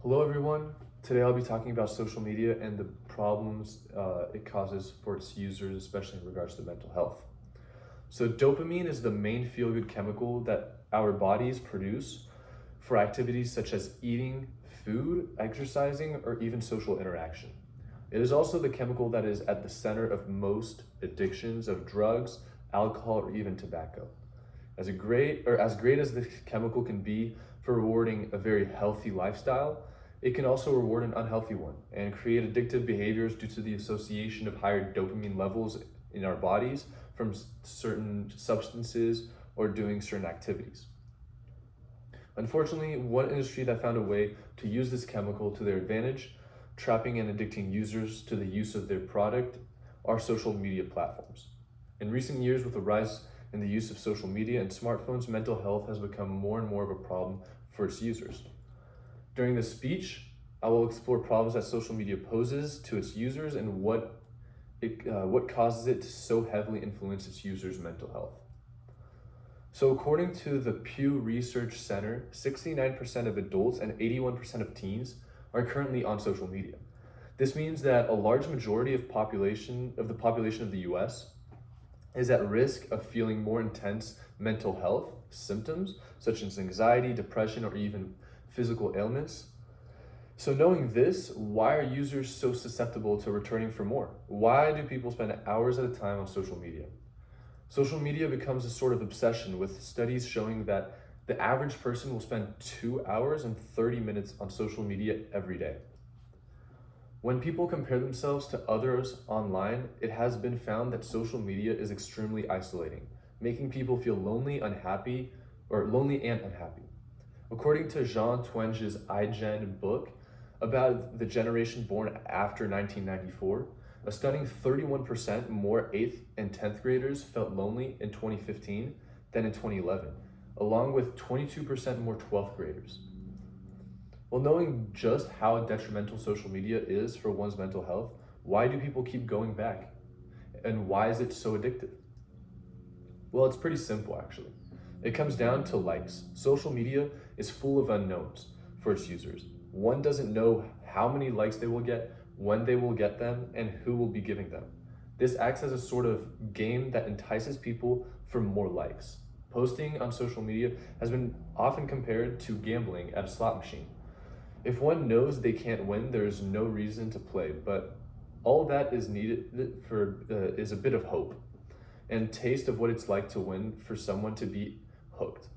Hello everyone. Today I'll be talking about social media and the problems it causes for its users, especially in regards to mental health. So dopamine is the main feel-good chemical that our bodies produce for activities such as eating, food, exercising, or even social interaction. It is also the chemical that is at the center of most addictions of drugs, alcohol, or even tobacco. As great as the chemical can be for rewarding a very healthy lifestyle, it can also reward an unhealthy one and create addictive behaviors due to the association of higher dopamine levels in our bodies from certain substances or doing certain activities. Unfortunately, one industry that found a way to use this chemical to their advantage, trapping and addicting users to the use of their product, are social media platforms. In recent years, with the rise in the use of social media and smartphones, mental health has become more and more of a problem for its users. During this speech, I will explore problems that social media poses to its users and what causes it to so heavily influence its users' mental health. So according to the Pew Research Center, 69% of adults and 81% of teens are currently on social media. This means that a large majority of the population of the US is at risk of feeling more intense mental health symptoms, such as anxiety, depression, or even physical ailments. So knowing this, why are users so susceptible to returning for more? Why do people spend hours at a time on social media? Social media becomes a sort of obsession, with studies showing that the average person will spend 2 hours and 30 minutes on social media every day. When people compare themselves to others online, it has been found that social media is extremely isolating, making people feel lonely and unhappy. According to Jean Twenge's iGen book about the generation born after 1994, a stunning 31% more 8th and 10th graders felt lonely in 2015 than in 2011, along with 22% more 12th graders. Well, knowing just how detrimental social media is for one's mental health, why do people keep going back? And why is it so addictive? Well, it's pretty simple actually. It comes down to likes. Social media is full of unknowns for its users. One doesn't know how many likes they will get, when they will get them, and who will be giving them. This acts as a sort of game that entices people for more likes. Posting on social media has been often compared to gambling at a slot machine. If one knows they can't win, there is no reason to play, but all that is needed is a bit of hope and taste of what it's like to win for someone to be hooked.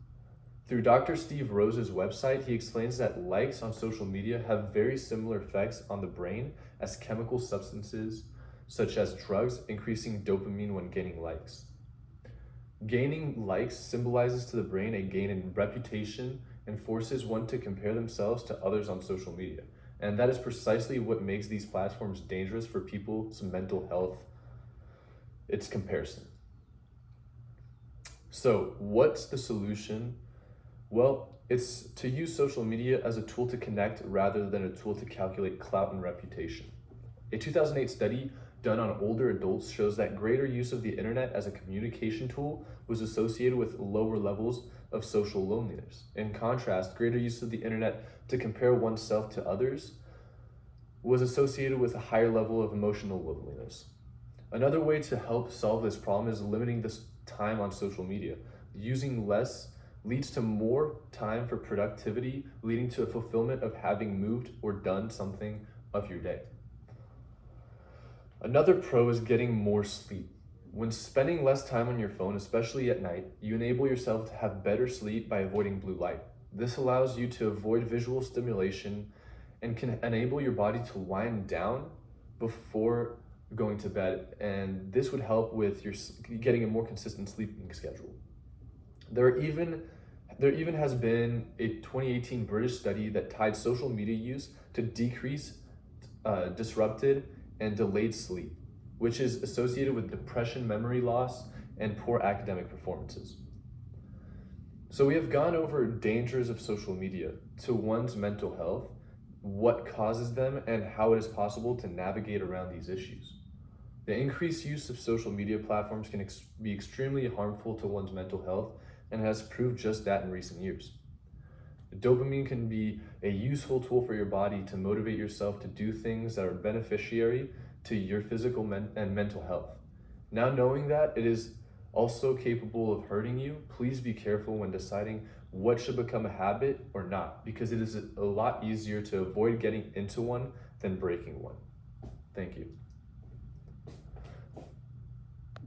Through Dr. Steve Rose's website, he explains that likes on social media have very similar effects on the brain as chemical substances such as drugs, increasing dopamine when gaining likes. Gaining likes symbolizes to the brain a gain in reputation and forces one to compare themselves to others on social media. And that is precisely what makes these platforms dangerous for people's mental health. It's comparison. So what's the solution? Well, it's to use social media as a tool to connect rather than a tool to calculate clout and reputation. A 2008 study done on older adults shows that greater use of the internet as a communication tool was associated with lower levels of social loneliness. In contrast, greater use of the internet to compare oneself to others was associated with a higher level of emotional loneliness. Another way to help solve this problem is limiting this time on social media. Using less leads to more time for productivity, leading to a fulfillment of having moved or done something of your day. Another pro is getting more sleep. When spending less time on your phone, especially at night, you enable yourself to have better sleep by avoiding blue light. This allows you to avoid visual stimulation and can enable your body to wind down before going to bed, and this would help with your getting a more consistent sleeping schedule. There even has been a 2018 British study that tied social media use to decrease disrupted and delayed sleep, which is associated with depression, memory loss, and poor academic performances. So we have gone over dangers of social media to one's mental health, what causes them, and how it is possible to navigate around these issues. The increased use of social media platforms can be extremely harmful to one's mental health and has proved just that in recent years. Dopamine can be a useful tool for your body to motivate yourself to do things that are beneficiary to your physical and mental health. Now, knowing that it is also capable of hurting you, please be careful when deciding what should become a habit or not, because it is a lot easier to avoid getting into one than breaking one. Thank you.